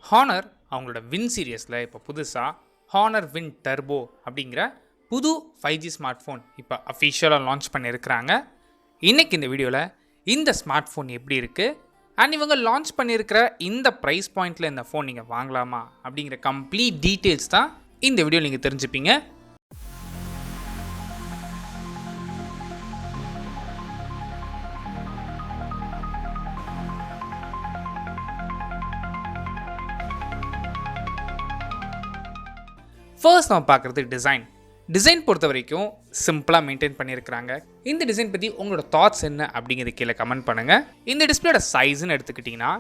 Honour அவங்களோட win சீரியஸில் இப்போ புதுசாக ஹானர் வின் டர்போ அப்படிங்கிற புது 5G ஸ்மார்ட் ஃபோன் இப்போ அஃபிஷியலாக லான்ச் பண்ணியிருக்கிறாங்க. இன்றைக்கி இந்த வீடியோவில் இந்த ஸ்மார்ட் ஃபோன் எப்படி இருக்குது அண்ட் இவங்க லான்ச் பண்ணியிருக்கிற இந்த ப்ரைஸ் பாயிண்டில் இந்த ஃபோன் நீங்கள் வாங்கலாமா அப்படிங்கிற கம்ப்ளீட் டீட்டெயில்ஸ் தான் இந்த வீடியோ நீங்கள் தெரிஞ்சுப்பீங்க. ஃபர்ஸ்ட் நம்ம பார்க்குறது டிசைன் பொறுத்த வரைக்கும் சிம்பிளாக மெயின்டைன் பண்ணியிருக்கிறாங்க. இந்த டிசைன் பற்றி உங்களோட தாட்ஸ் என்ன அப்படிங்கிறது கீழே கமெண்ட் பண்ணுங்கள். இந்த டிஸ்பிளேயோட சைஸ்ன்னு எடுத்துக்கிட்டிங்கன்னா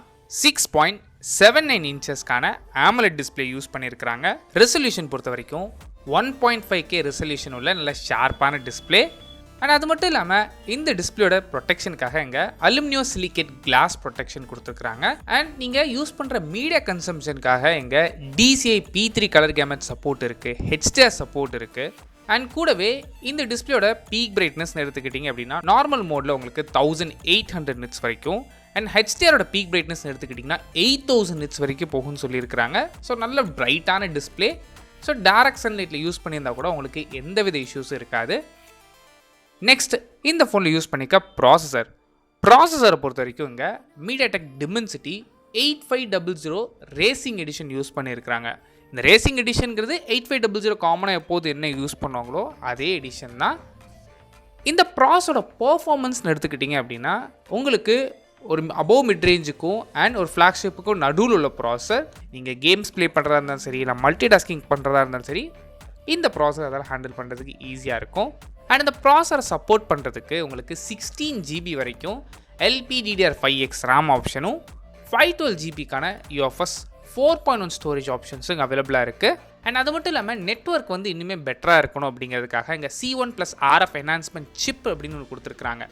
6.79 இன்ச்சஸ்க்கான AMOLED டிஸ்பிளே யூஸ் பண்ணியிருக்கிறாங்க. ரெசல்யூஷன் பொறுத்த வரைக்கும் 1.5K ரெசல்யூஷன் உள்ள நல்ல ஷார்ப்பான டிஸ்பிளே. அண்ட் அது மட்டும் இல்லாமல் இந்த டிஸ்பிளேயோட ப்ரொடெக்ஷனுக்காக இங்கே அலுமினியோ சிலிகேட் கிளாஸ் ப்ரொடெக்ஷன் கொடுத்துருக்குறாங்க. அண்ட் நீங்கள் யூஸ் பண்ணுற மீடியா கன்சம்ஷனுக்காக இங்கே DCI P3 கலர் கேமட் சப்போர்ட் இருக்குது, HDR சப்போர்ட் இருக்குது. அண்ட் கூடவே இந்த டிஸ்பிளேயோட பீக் பிரைட்னஸ் எடுத்துக்கிட்டிங்க அப்படின்னா நார்மல் மோடில் உங்களுக்கு 1800 நிட்ஸ் வரைக்கும், அண்ட் HDRோட பீக் பிரைட்னஸ் எடுத்துக்கிட்டிங்கன்னா 8000 நிட்ஸ் வரைக்கும் போகும்னு சொல்லியிருக்கிறாங்க. ஸோ நல்ல பிரைட்டான டிஸ்பிளே. ஸோ டைரக்ட் சன்லைட்டில் யூஸ் பண்ணியிருந்தா கூட உங்களுக்கு எந்தவித இஷ்யூஸும் இருக்காது. நெக்ஸ்ட் இந்த ஃபோனில் யூஸ் பண்ணிக்க ப்ராசஸரை பொறுத்த வரைக்கும் இங்கே MediaTek Dimensity 8500 racing edition use பண்ணியிருக்கிறாங்க. இந்த ரேசிங் எடிஷனுங்கிறது 8500 காமனாக எப்போது என்ன யூஸ் பண்ணுவாங்களோ அதே எடிஷன் தான். இந்த ப்ராஸோட பர்ஃபார்மன்ஸ்னு எடுத்துக்கிட்டிங்க அப்படின்னா உங்களுக்கு ஒரு அபோவ் மிட் ரேஞ்சுக்கும் அண்ட் ஒரு ஃப்ளாக்ஷிப்புக்கும் நடுவில் உள்ள ப்ராசர். நீங்கள் கேம்ஸ் ப்ளே பண்ணுறதா இருந்தாலும் சரி, இல்லை மல்டி டாஸ்கிங் பண்ணுறதா இருந்தாலும் சரி, இந்த ப்ராசர் அதெல்லாம் ஹேண்டில் பண்ணுறதுக்கு ஈஸியாக இருக்கும். அண்ட் இந்த ப்ராசரை சப்போர்ட் பண்ணுறதுக்கு உங்களுக்கு 16GB வரைக்கும் LPDDR5X RAM ஆப்ஷனும் 512GBக்கான UFS 4.1 ஸ்டோரேஜ் ஆப்ஷன்ஸும் அவைலபிளாக இருக்குது. அண்ட் அது மட்டும் இல்லாமல் நெட்வொர்க் வந்து இன்னுமே பெட்டராக இருக்கணும் அப்படிங்கிறதுக்காக இங்கே C1+RF என்ஹான்ஸ்மெண்ட் சிப் அப்படின்னு ஒன்று கொடுத்துருக்குறாங்க.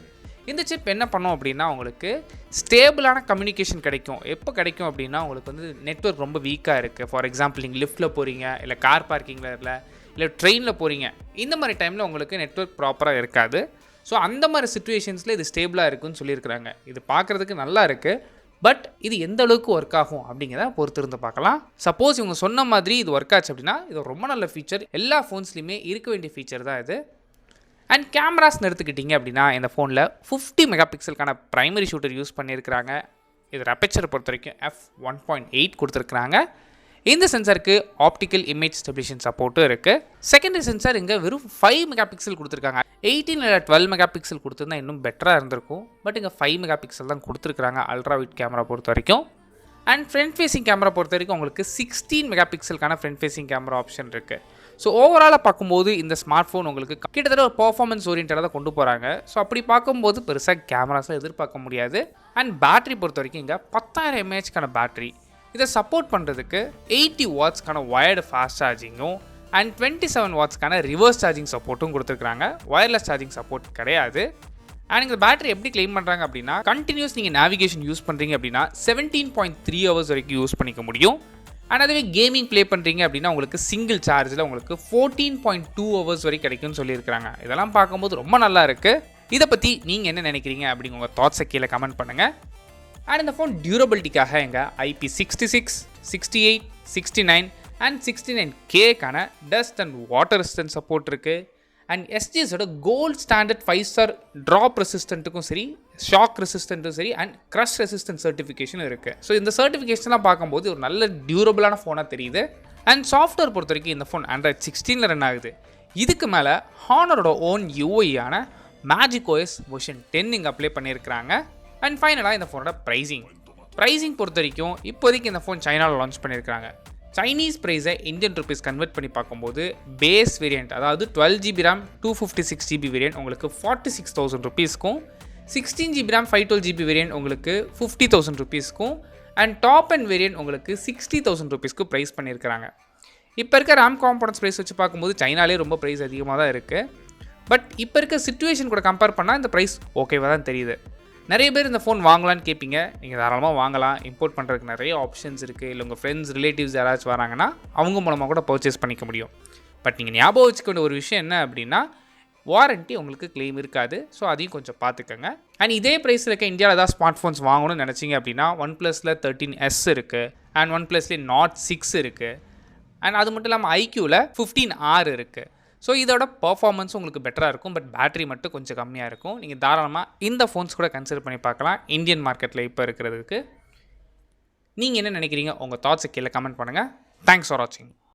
இந்த சிப் என்ன பண்ணோம் அப்படின்னா உங்களுக்கு ஸ்டேபிளான கம்யூனிகேஷன் கிடைக்கும். எப்போ கிடைக்கும் அப்படின்னா உங்களுக்கு வந்து நெட்வொர்க் ரொம்ப வீக்காக இருக்குது. ஃபார் எக்ஸாம்பிள் நீங்கள் லிஃப்ட்டில் போகிறீங்க, இல்லை கார் பார்க்கிங்கில் இல்லை ட்ரெயினில் போகிறீங்க, இந்த மாதிரி டைமில் உங்களுக்கு நெட்வொர்க் ப்ராப்பராக இருக்காது. ஸோ அந்த மாதிரி சிச்சுவேஷன்ஸில் இது ஸ்டேபிளாக இருக்குன்னு சொல்லியிருக்கிறாங்க. இது பார்க்குறதுக்கு நல்லா இருக்குது. பட் இது எந்த அளவுக்கு ஒர்க் ஆகும் அப்படிங்கிறத பொறுத்து இருந்து பார்க்கலாம். சப்போஸ் இவங்க சொன்ன மாதிரி இது ஒர்க் ஆச்சு அப்படின்னா இது ரொம்ப நல்ல ஃபீச்சர். எல்லா ஃபோன்ஸ்லையுமே இருக்க வேண்டிய ஃபீச்சர் தான் இது. அண்ட் கேமராஸ்னு எடுத்துக்கிட்டிங்க அப்படின்னா இந்த ஃபோனில் 50 மெகாபிக்சலுக்கான ப்ரைமரி ஷூட்டர் யூஸ் பண்ணியிருக்கிறாங்க. இது அபெர்ச்சரை பொறுத்த வரைக்கும் f1.8 கொடுத்துருக்குறாங்க. இந்த சென்சாருக்கு ஆப்டிக்கல் இமேஜ் ஸ்டெபிலேஷன் சப்போர்ட்டும் இருக்குது. செகண்டரி சென்சார் இங்கே வெறும் 5 மெகாபிக்சல் கொடுத்துருக்காங்க. 18 இல்லை 12 மெகாபிக்சல் கொடுத்துருந்தா இன்னும் பெட்டராக இருந்திருக்கும். பட் இங்கே 5 மெகாபிக்சல் தான் கொடுத்துருக்குறாங்க அல்ட்ரா வைட் கேமரா பொறுத்த வரைக்கும். அண்ட் ஃப்ரண்ட் ஃபேஸிங் கேமரா பொறுத்த வரைக்கும் உங்களுக்கு 16 மெகாபிக்சலுக்கான ஃப்ரண்ட் ஃபேஸிங் கேமரா ஆப்ஷன் இருக்குது. ஸோ ஓவராலாக பார்க்கும்போது இந்த ஸ்மார்ட் ஃபோன் உங்களுக்கு கிட்டத்தட்ட ஒரு பர்ஃபார்மன்ஸ் ஓரியன்டாக தான் கொண்டு போகிறாங்க. ஸோ அப்படி பார்க்கும்போது பெருசாக கேமராஸில் எதிர்பார்க்க முடியாது. அண்ட் பேட்டரி பொறுத்த வரைக்கும் இங்கே 10,000 mAhக்கான பேட்டரி. இதை சப்போர்ட் பண்ணுறதுக்கு 80 வாட்ஸ்க்கான வயர்டு ஃபாஸ்ட் சார்ஜிங்கும் அண்ட் 27 வாட்ஸ்க்கான ரிவர்ஸ் சார்ஜிங் சப்போர்ட்டும் கொடுத்துருக்காங்க. வயர்லெஸ் சார்ஜிங் சப்போர்ட் கிடையாது. அண்ட் இந்த பேட்டரி எப்படி கிளைம் பண்ணுறாங்க அப்படின்னா கண்டினியூஸ் நீங்கள் நேவிகேஷன் யூஸ் பண்ணுறீங்க அப்படின்னா 17.3 ஹவர்ஸ் வரைக்கும் யூஸ் பண்ணிக்க முடியும். அண்ட் அதுவே கேமிங் ப்ளே பண்ணுறீங்க அப்படின்னா உங்களுக்கு சிங்கிள் சார்ஜில் உங்களுக்கு 14.2 ஹவர்ஸ் வரைக்கும் கிடைக்கும்னு சொல்லியிருக்கிறாங்க. இதெல்லாம் பார்க்கும்போது ரொம்ப நல்லா இருக்குது. இதை பற்றி நீங்கள் என்ன நினைக்கிறீங்க அப்படிங்கிற உங்கள் தாட்ஸை கீழே கமெண்ட் பண்ணுங்கள். அண்ட் இந்த ஃபோன் டியூரபிலிட்டிக்காக எங்கள் IP66, 68, 69 அண்ட் 69Kக்கான dust and water resistant support இருக்குது. அண்ட் SGSோட கோல்ட் ஸ்டாண்டர்ட் 5-star ட்ராப் ரெசிஸ்டண்ட்டுக்கும் சரி, ஷாக் ரெசிஸ்டண்ட்டும் சரி, அண்ட் க்ரஷ் ரெசிஸ்டன்ட் சர்டிஃபிகேஷனும் இருக்குது. ஸோ இந்த சர்டிஃபிகேஷன்லாம் பார்க்கும்போது ஒரு நல்ல டியூரபிளான ஃபோனாக தெரியுது. அண்ட் சாஃப்ட்வேர் பொறுத்த வரைக்கும் இந்த ஃபோன் Android 16 ரன் ஆகுது. இதுக்கு மேலே ஹானரோட ஓன் UI-யான MagicOS வெர்ஷன் 10 இங்கே அப்ளை பண்ணியிருக்கிறாங்க. அண்ட் ஃபைனலாக இந்த ஃபோனோட ப்ரைஸிங் பொறுத்த வரைக்கும் இப்போதைக்கு இந்த ஃபோன் சைனாவில் லான்ச் பண்ணியிருக்காங்க. சைனீஸ் ப்ரைஸை இந்தியன் ருபீஸ் கன்வெர்ட் பண்ணி பார்க்கும்போது பேஸ் வேரியண்ட் அதாவது 12GB RAM 256GB வேரியண்ட் உங்களுக்கு 46,000 ருபீஸ்க்கும், 16GB RAM 512GB வேரியண்ட் உங்களுக்கு 50,000 ருபீஸ்க்கும், அண்ட் டாப் அண்ட் வேரியண்ட் உங்களுக்கு 60,000 ருபீஸ்க்கு ப்ரைஸ் பண்ணியிருக்கிறாங்க. இப்போ இருக்க RAM காம்பனன்ட்ஸ் ப்ரைஸ் வச்சு பார்க்கும்போது சைனாலே ரொம்ப ப்ரைஸ் அதிகமாக தான் இருக்குது. பட் இப்போ இருக்க சிச்சுவேஷன் கூட கம்பேர் பண்ணால் இந்த ப்ரைஸ் ஓகேவாக தான் தெரியுது. நிறைய பேர் இந்த ஃபோன் வாங்கலான்னு கேட்பீங்க. நீங்கள் தாராளமாக வாங்கலாம். இம்போர்ட் பண்ணுறதுக்கு நிறைய ஆப்ஷன்ஸ் இருக்குது. இல்லை உங்கள் ஃப்ரெண்ட்ஸ் ரிலேட்டிவ்ஸ் யாராச்சும் வராங்கன்னா அவங்க மூலமாக கூட பர்ச்சேஸ் பண்ணிக்க முடியும். பட் நீங்கள் ஞாபகம் வச்சுக்க வேண்டிய ஒரு விஷயம் என்ன அப்படின்னா வாரண்ட்டி உங்களுக்கு கிளைம் இருக்காது. ஸோ அதையும் கொஞ்சம் பார்த்துக்கோங்க. அண்ட் இதே ப்ரைஸில் இருக்க இந்தியாவில் ஏதாவது ஸ்மார்ட் ஃபோன்ஸ் வாங்கணும்னு நினச்சிங்க அப்படின்னா OnePlusல 13S இருக்குது. அண்ட் ஒன் ப்ளஸ்லேயே நாட் 6 இருக்குது. அண்ட் அது மட்டும் இல்லாமல் ஐக்யூவில் 15R இருக்குது. ஸோ இதோட பர்ஃபார்மன்ஸ் உங்களுக்கு பெட்டராக இருக்கும். பட் பேட்டரி மட்டும் கொஞ்சம் கம்மியாக இருக்கும். நீங்கள் தாராளமாக இந்த ஃபோன்ஸ் கூட கன்சிடர் பண்ணி பார்க்கலாம் இந்தியன் மார்க்கெட்டில் இப்போ இருக்கிறதுக்கு. நீங்கள் என்ன நினைக்கிறீங்க? உங்கள் தாட்ஸை கீழே கமெண்ட் பண்ணுங்கள். தேங்க்ஸ் ஃபார் வாட்சிங்.